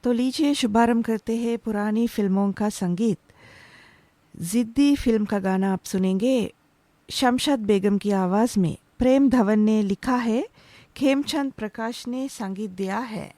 तो लीजिए शुभारंभ करते हैं पुरानी फिल्मों का संगीत। जिद्दी फिल्म का गाना आप सुनेंगे शमशाद बेगम की आवाज़ में। प्रेम धवन ने लिखा है, खेमचंद प्रकाश ने संगीत दिया है।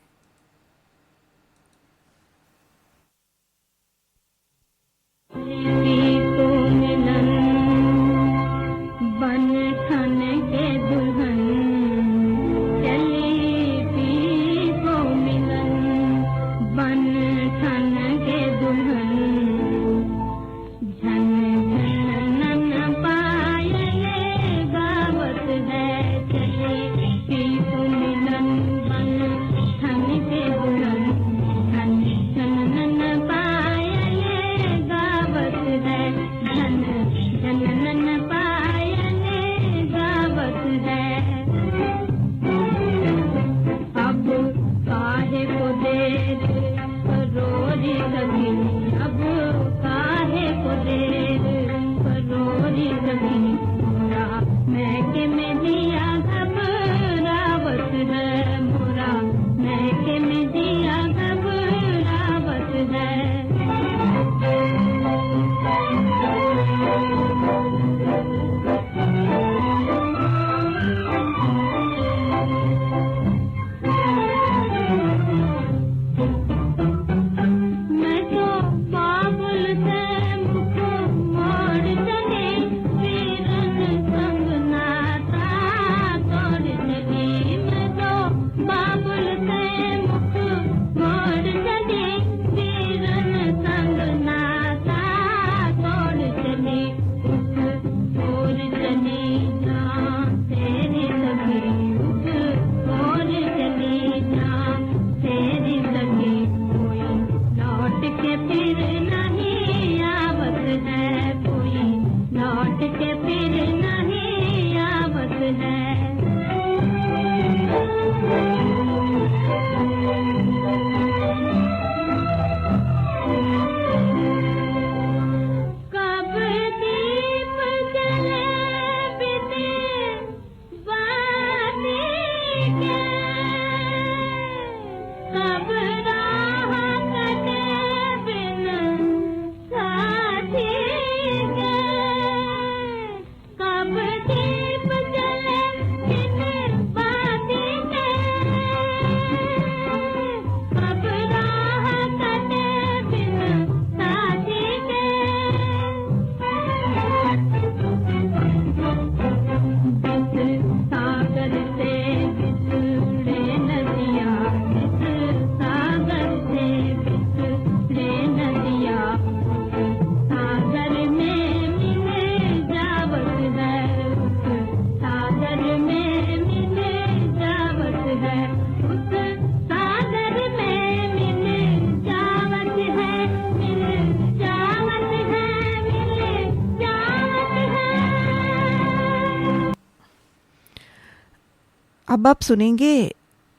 अब आप सुनेंगे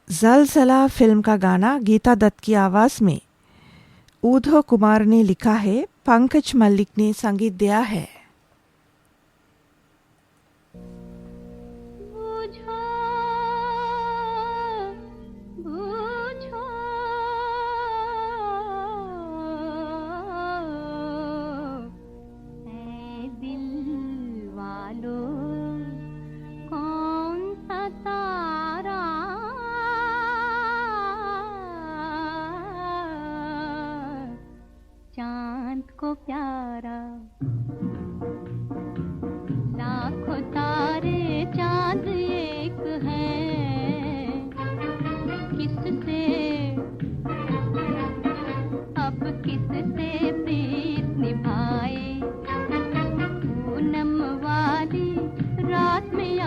ज़लज़ला फिल्म का गाना गीता दत्त की आवाज़ में। उदय कुमार ने लिखा है, पंकज मल्लिक ने संगीत दिया है। को प्यारा लाखों तारे चांद एक हैं, किससे अब किससे प्रीत निभाए। पूनम वाली रात में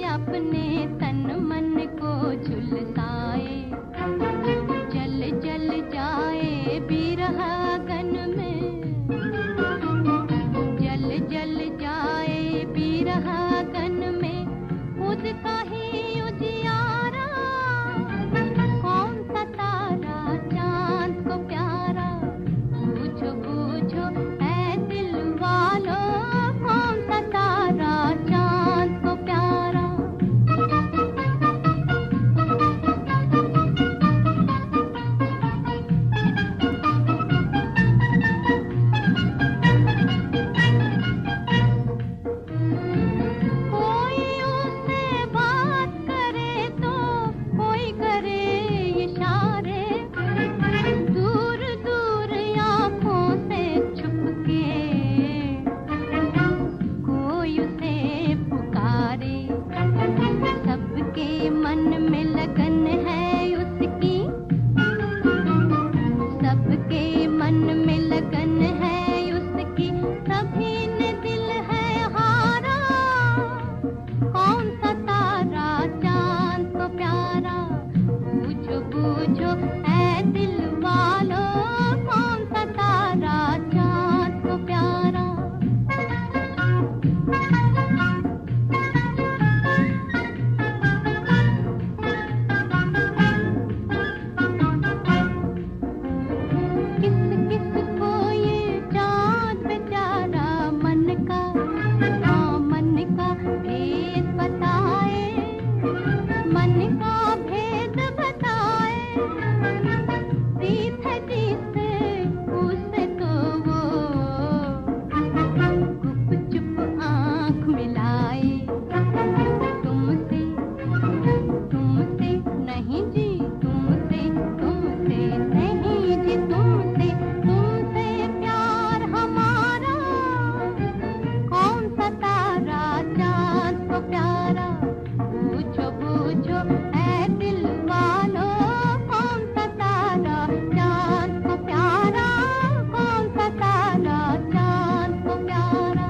अपने तन मन को झुलसाए। जल जल जाए बिरहा मन में लगन है उसकी, सबके मन में लगन है उसकी, सभी ने दिल है हारा, कौन सा तारा चांद को प्यारा, बूझो बूझो ऐ दिल वालों, कौन सा तारा चांद को प्यारा। किस किस को ये चाँद बेचारा मन का, हाँ मन का भेद बताए, मन का भेद बताए, प्रीत है जिससे उससे तो वो गुपचुप आँख मिलाए, तुमसे तुमसे नहीं जी, तुमसे तुमसे नहीं जी, तुमसे तुमसे प्यार हमारा, कौन सा तारा चाँद को प्यारा, बूझो बूझो ऐ दिल वालों, कौन सा तारा चाँद को प्यारा, कौन सा तारा चाँद को प्यारा।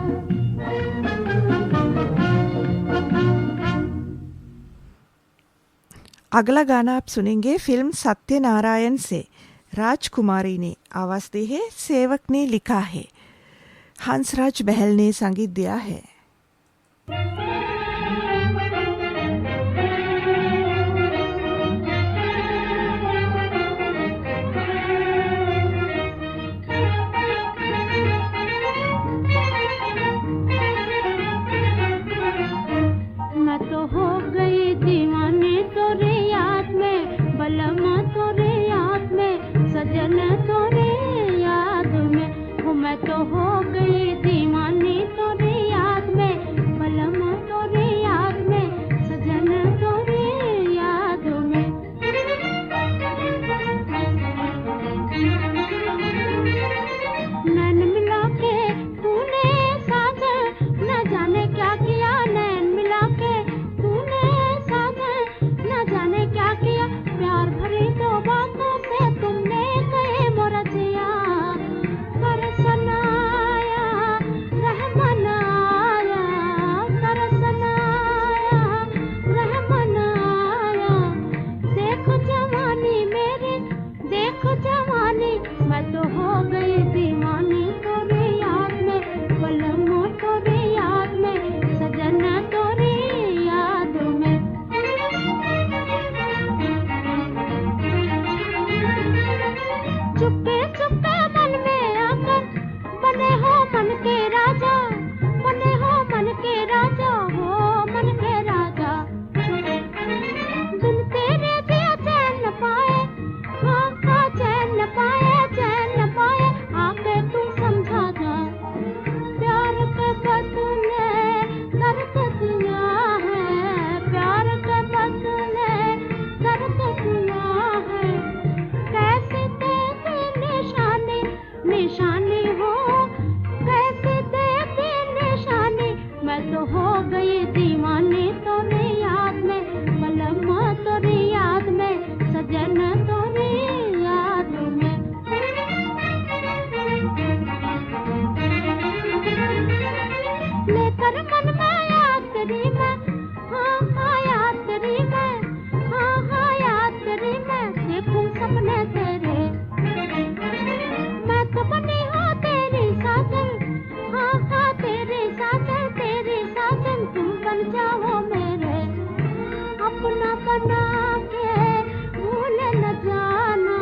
अगला गाना आप सुनेंगे फिल्म सत्यनारायण से। राजकुमारी ने आवाज दी है, सेवक ने लिखा है, हंसराज बहल ने संगीत दिया है। मैं तो हो गई दीवानी तोरे याद में, बलमा तोरे याद में, सजन तोरे याद में, हो मैं तो हो गई दीवानी तोरे याद में, बलमा तोरे याद में, सजन तोरे याद में। नैन मिला के तूने साजन, न जाने क्या किया, नैन मिला के तूने साजन, न जाने क्या किया, प्यार भरी दो बातों से तुमने कहे मोरा जिया, तरसन आया रहमन आया, तरसन आया रहमन आया, देखो जवानी मेरी, देखो जवानी, मैं तो हो गई दीवानी तोरे याद में, बलमो तोरे याद में, सजन तोरे याद में। चुपके चुपके मन में आकर बने हो मन के राजा, बने हो मन के राजा, हो मन के राजा, बिन तेरे दिया चैन न पाए, हाँ हाँ चैन न पाए, चैन न पाए, आके तू समझा जा, प्यार के बदले दर्द दिया है, प्यार के बदले दर्द दिया है, कैसे तेरी निशानी निशानी हो, कैसे तेरी निशानी, मैं तो हो गई दीवानी तोरे याद में, बलमा तोरे याद में, सजन तोरे याद में। लेकर मन में याद तेरी मैं, हाँ हाँ याद तेरी मैं, हाँ हाँ याद तेरी मैं, देखूं सपने तेरे, मैं तो बनी हूँ तेरी साजन, हाँ हाँ तेरी साजन, तेरी साजन, तुम बन जाओ मेरे, अपना बना के भूल न जाना,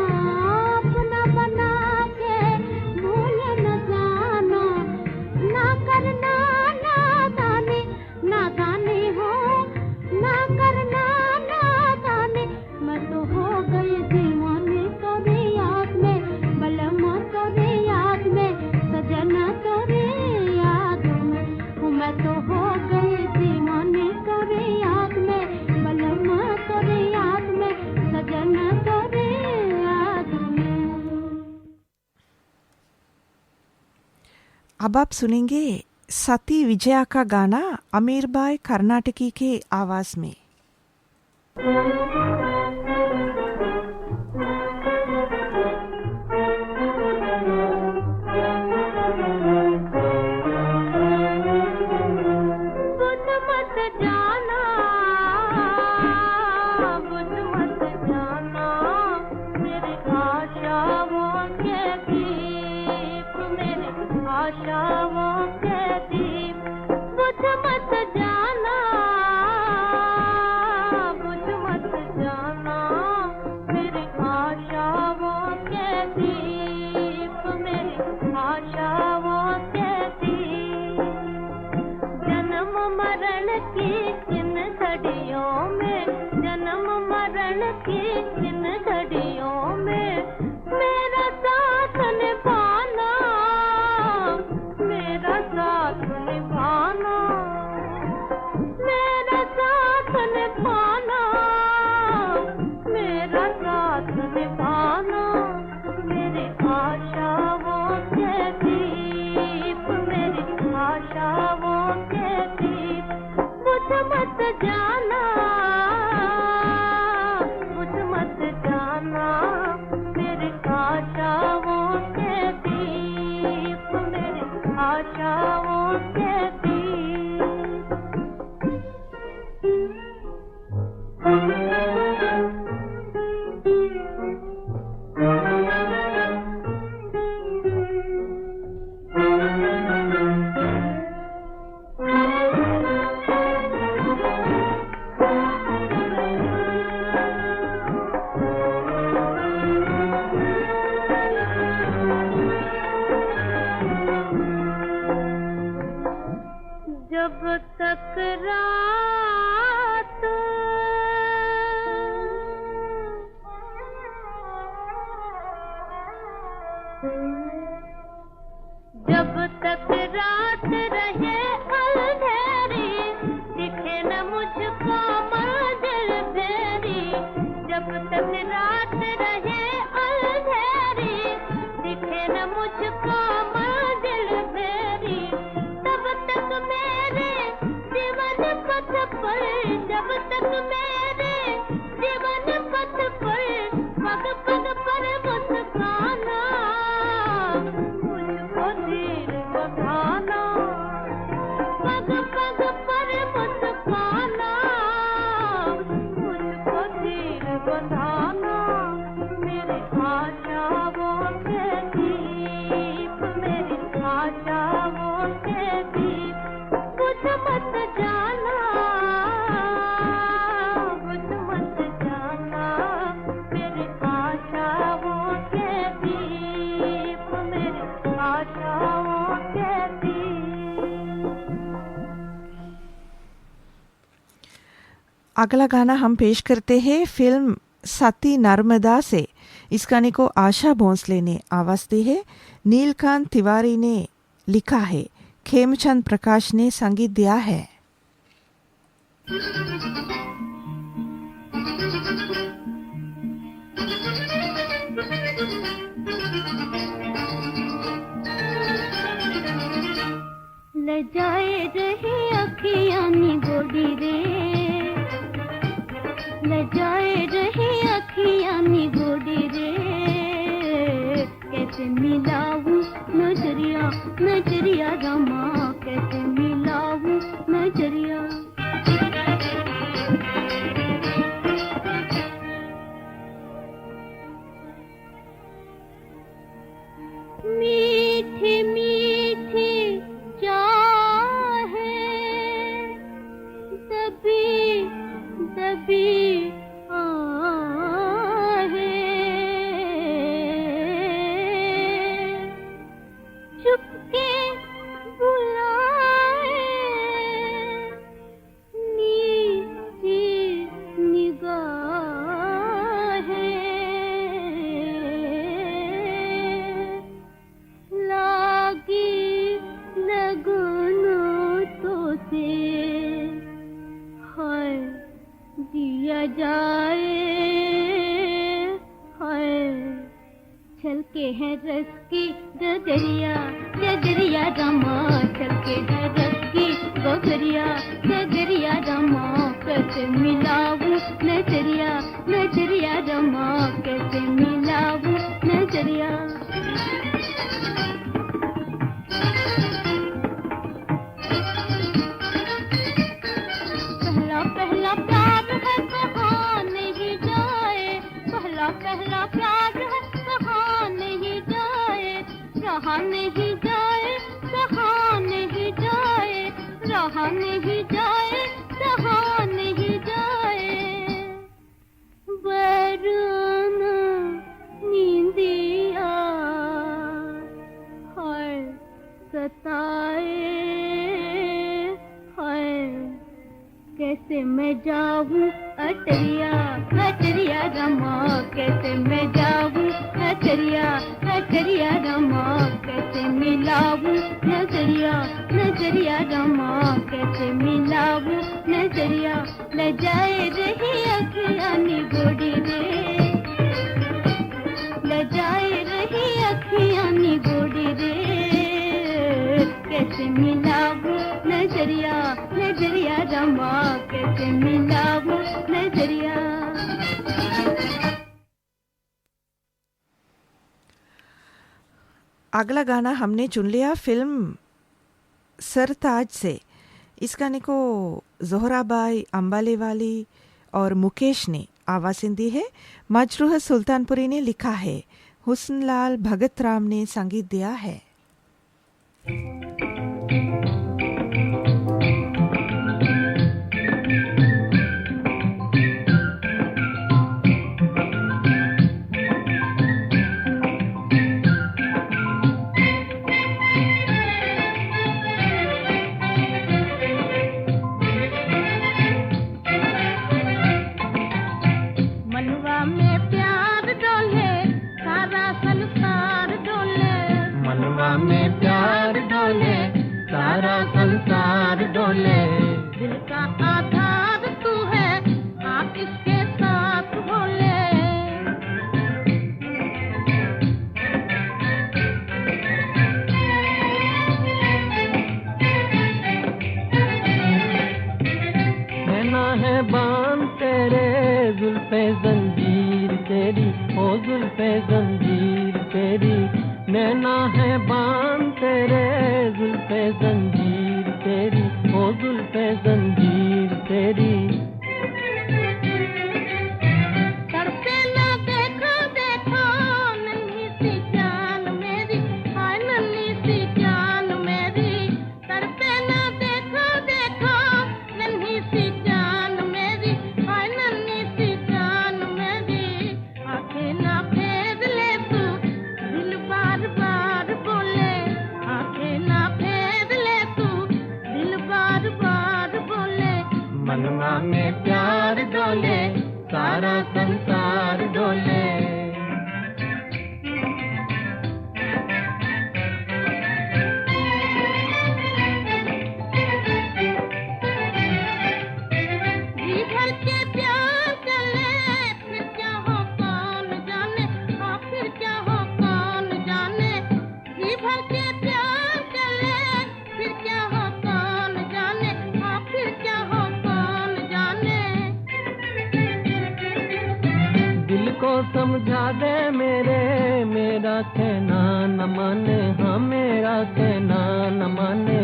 अपना बना के भूल न जाना, ना करना नादानी, नादानी हो, ना करना नादानी, मैं तो हो गई दीवानी तोरे याद में, बलमा तोरे याद में, सजन तोरे याद में, हूँ मैं तो हो गई दीवानी तोरे याद में, बलमा तोरे याद में, सजन तोरे याद में। अब आप सुनेंगे सती विजया का गाना, अमीर बाई कर्नाटकी के आवाज में। की इन घड़ियों में मेरा साथ निभाना, मेरा साथ निभाना, मेरा साथ निभाना, मेरा साथ निभाना। मेरी आशाओं के दीप, मेरी आशाओं के दीप, बुझ मत जाना, बुझ मत जाना। मेरी आशाओं के दीप, मेरी आशाओं के जब तक रात जब तक रात रहे अंधेरी, दिखे न मुझको मंजिल तेरी। जब तक रात रहे अंधेरी, दिखे न मुझको मंजिल तेरी, तब तक मेरे जीवन पथ पर, जब तक मेरे जीवन पथ पर, पग पग पर मुस्काना, मुझको तीर बंधाना, पग पग पर मुस्काना, मुझको तीर बंधाना। मेरी आशाओं के दीप, मेरी आशाओं के दीप, बुझ मत जाना, बुझ मत जाना। मेरी आशाओं के दीप, मेरी आशाओं के दीप। अगला गाना हम पेश करते हैं फिल्म सती नर्मदा से। इस गाने को आशा भोंसले ने आवाज दी है, नीलकांत तिवारी ने लिखा है, खेमचंद प्रकाश ने संगीत दिया है। लजाए रही अखियां नी गोडी रे, लजाए रही अखियां नी गोडी रे। कैसे मिलाऊं नजरिया नजरिया रमा, कैसे मिलाऊं नजरिया। मीठी मीठी चाहे दबी दबी आहे, चुपके बुलाए नीची निगाहें, लागी लगनों तो से हाय दिया जाए, हाय छलके हैं रस की गगरिया गगरिया रमा, छलके हैं रस की गगरिया गगरिया रमा। कैसे मिलाऊं नजरिया नजरिया रमा, कैसे मिलाऊं नजरिया। पहला पहला प्यार है कहाँ नहीं जाए, पहला पहला प्यार है कहाँ नहीं जाए, रहा नहीं जाए सहा नहीं जाए, रहा नहीं जाए सहा नहीं जाए। वरुण नींदिया हाय सताए, हाय कैसे मैं जाऊं अटरिया अटरिया गोड़ी रे लजाए रही अखियां नी गोड़ी रे कैसे मिलाऊं नजरिया नजरिया रमा कैसे मिलाऊं नजरिया अगला गाना हमने चुन लिया फिल्म सरताज से। इस गाने को जोहराबाई अंबालेवाली और मुकेश ने आवाज़ें दी है। मजरूह सुल्तानपुरी ने लिखा है, हुस्नलाल भगत राम ने संगीत दिया है। दिल का आधार तू है आप इसके साथ बोले नैना है बांध तेरे जुल्फे जंजीर तेरी ओ जुल्फे जंजीर तेरी नैना है बांध तेरे जुल्फे जंजीर तेरी ओ जुल्फे जंजीर तेरी तड़पे ना देखो देखो नन्ही सी जान मेरी हाय नन्ही सी जान मेरी तड़पे ना देखो देखो नन्ही सी जान मेरी हाय नन्ही सी जान मेरी आंखें ना फेर ले तू दिल बार बार बोले आंखें ना फेर ले तू दिल बार बार बोले मनवा में प्यार डोले सारा संसार डोले जी भर के प्यार चले फिर क्या हो कौन जाने हाँ फिर क्या हो कौन जाने जी भर के प्यार चले फिर क्या हो कौन जाने हाँ फिर क्या हो कौन जाने दिल को समझा दे मेरे मेरा कहना न माने हाँ मेरा कहना न माने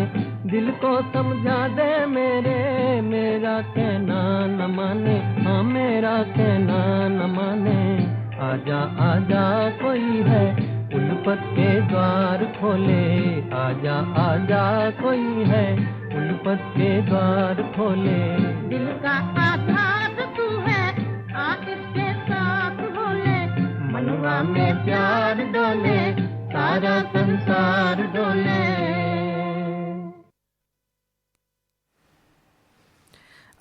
दिल को समझा दे मेरे मेरा कहना न माने हाँ मेरा कहना न माने आजा आजा कोई है उल्फत के द्वार खोले आजा आजा कोई है उल्फत के द्वार खोले दिल का आधार तू है आ इसके साथ बोले मनवा में प्यार डोले सारा संसार डोले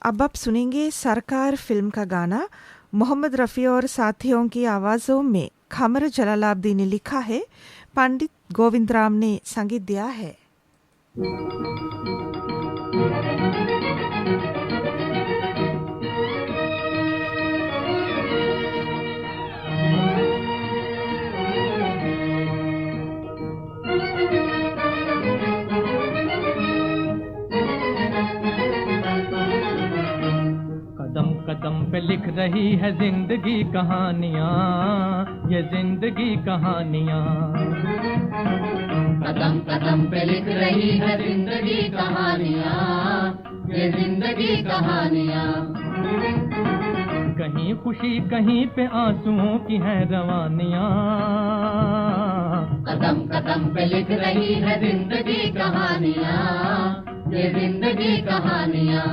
अब आप सुनेंगे सरकार फिल्म का गाना। मोहम्मद रफ़ी और साथियों की आवाज़ों में खमर जलालाब्दी ने लिखा है, पंडित गोविंद राम ने संगीत दिया है। कदम कदम पे लिख रही है जिंदगी कहानियाँ ये जिंदगी कहानियाँ कदम कदम पे लिख रही है जिंदगी कहानियाँ ये जिंदगी कहानियाँ कहीं खुशी कहीं पे आंसुओं की है रवानियाँ कदम कदम पे लिख रही है जिंदगी कहानियाँ ये जिंदगी कहानियाँ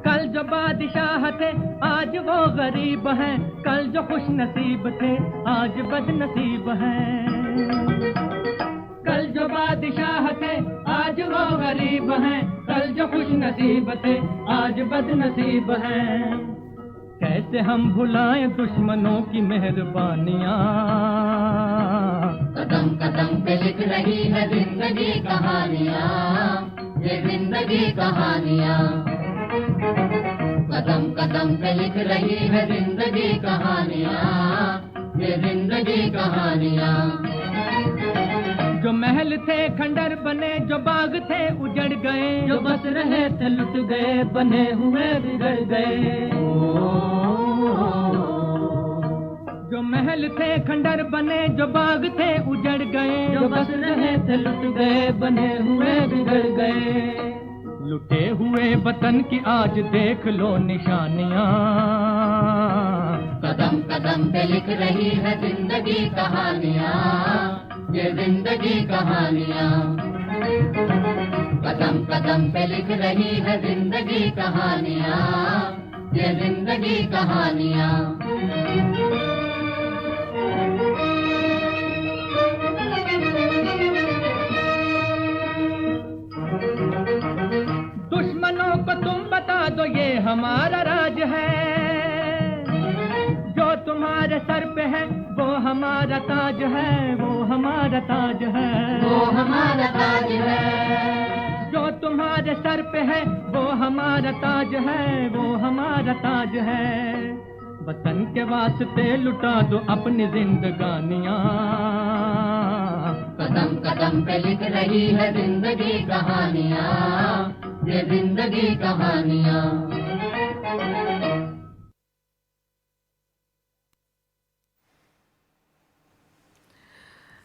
कल जो बादशाह थे आज वो गरीब हैं कल जो खुश नसीब थे आज बदनसीब हैं कल जो बादशाह थे आज वो गरीब हैं कल जो खुश नसीब थे आज बदनसीब हैं कैसे हम भुलाएं दुश्मनों की मेहरबानियाँ कदम कदम पे लिख रही है जिंदगी कहानियाँ, ये जिंदगी कहानियाँ। कदम कदम पे लिख रही है जिंदगी कहानियाँ, ये जिंदगी कहानियाँ। जो महल थे खंडर बने, जो बाग थे उजड़ गए, जो बस रहे थे लुट गए, बने हुए बिगड़ गए। जो महल थे खंडर बने, जो बाग थे उजड़ गए, जो बस रहे थे लुट गए, बने हुए बिगड़ गए। लुटे हुए वतन की आज देख लो निशानियाँ। कदम कदम पे लिख रही है जिंदगी कहानियाँ, ये जिंदगी कहानियाँ। कदम कदम पे लिख रही है जिंदगी कहानियाँ, ये जिंदगी कहानियाँ। दुश्मनों को तुम बता दो ये हमारा राज है, जो तुम्हारे सर पे है वो हमारा ताज है, वो हमारा ताज है, वो हमारा ताज है। जो तुम्हारे सर पे है वो हमारा ताज है, वो हमारा ताज है। वतन के वास्ते लुटा दो अपनी जिंदगानियाँ। कदम कदम पे लिख रही है जिंदगी कहानियाँ, ये जिंदगी कहानियाँ।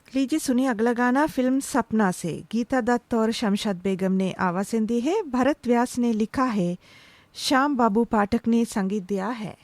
लीजिए सुनिए अगला गाना फिल्म सपना से। गीता दत्त और शमशाद बेगम ने आवाज़ें दी है, भरत व्यास ने लिखा है, श्याम बाबू पाठक ने संगीत दिया है।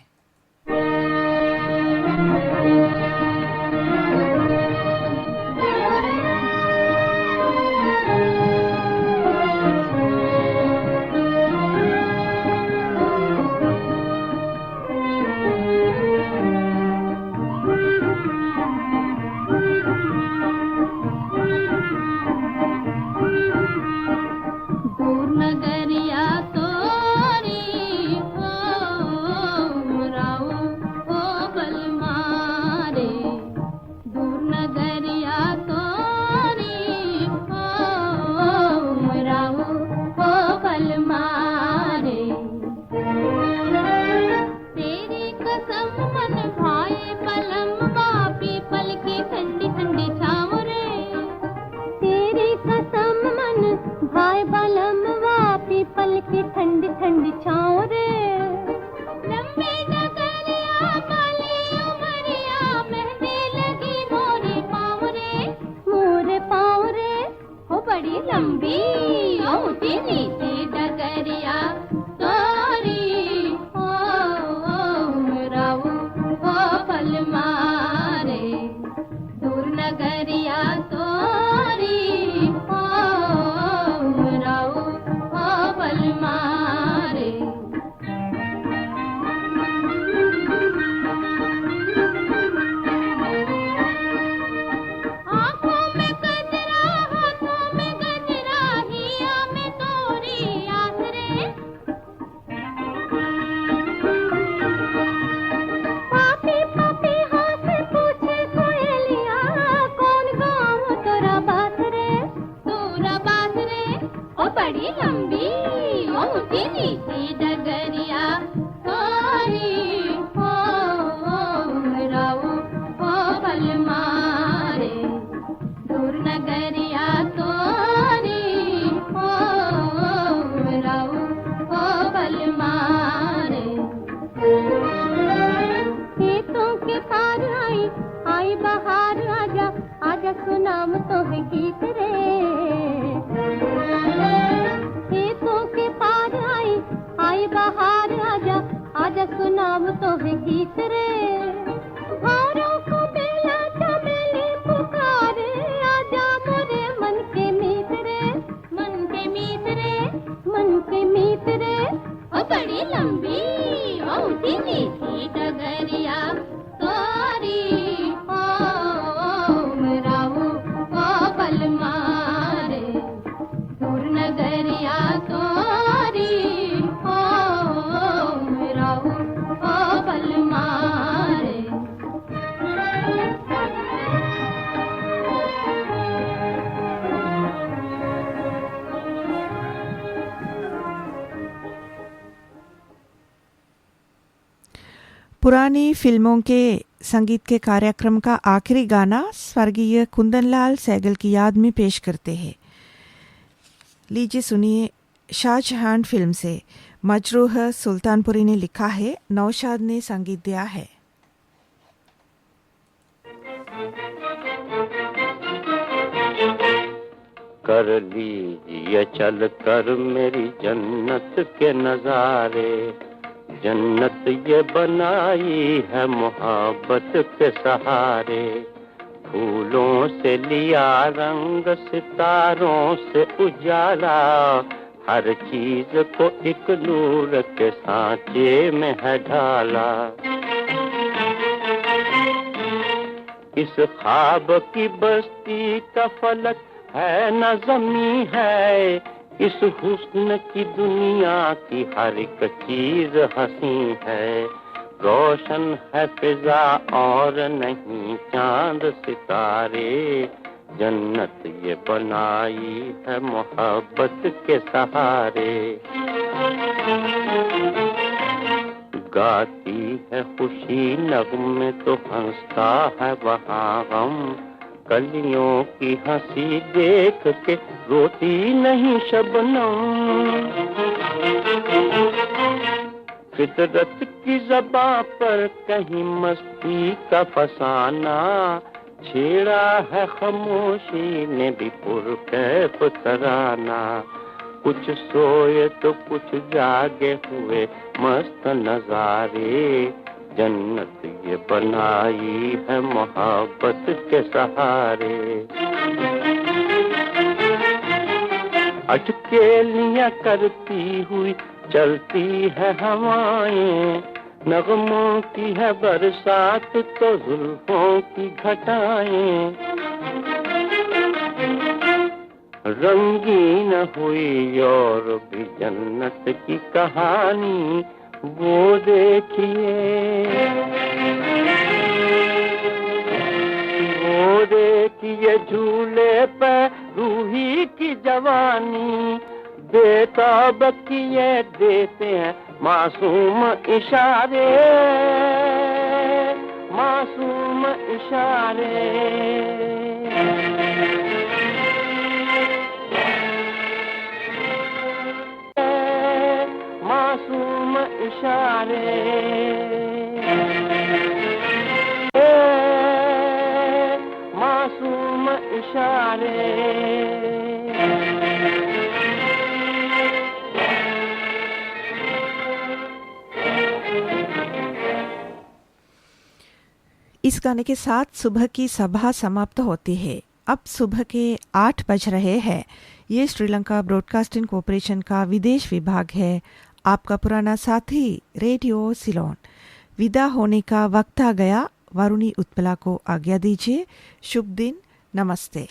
पुरानी फिल्मों के संगीत के कार्यक्रम का आखिरी गाना स्वर्गीय कुंदनलाल सहगल की याद में पेश करते हैं। लीजिए सुनिए, शाहजहां फिल्म से मजरूह सुल्तानपुरी ने लिखा है, नौशाद ने संगीत दिया है। कर लीजिए चल कर मेरी जन्नत के नजारे, जन्नत ये बनाई है मोहब्बत के सहारे। फूलों से लिया रंग, सितारों से उजाला, हर चीज को एक नूर के सांचे में है ढाला। इस ख्वाब की बस्ती का फलक है न ज़मीं है, इस हुस्न की दुनिया की हर एक चीज हंसी है। रोशन है फिजा और नहीं चांद सितारे, जन्नत ये बनाई है मोहब्बत के सहारे। गाती है खुशी नगमे तो हंसता है वहाँ गम, कलियों की हंसी देख के रोती नहीं शबनम। फितरत की ज़बां पर कहीं मस्ती का फसाना, छेड़ा है खामोशी ने भी पुरकैफ तराना। कुछ सोए तो कुछ जागे हुए मस्त नजारे, जन्नत ये बनाई है मोहब्बत के सहारे। अटकेलियां करती हुई चलती है हवाएं, नगमों की है बरसात तो जुल्फों की घटाएं। रंगीन हुई और भी जन्नत की कहानी, वो देखिए झूले पर रूही की जवानी। बेताब किए देते हैं मासूम इशारे, मासूम इशारे। मासूम इशारे, मासूम इशारे। इस गाने के साथ सुबह की सभा समाप्त होती है। अब सुबह के 8 बज रहे हैं। ये श्रीलंका ब्रॉडकास्टिंग कॉरपोरेशन का विदेश विभाग है। आपका पुराना साथी रेडियो सिलोन। विदा होने का वक्त आ गया। वरुणी उत्पला को आज्ञा दीजिए। शुभ दिन। नमस्ते।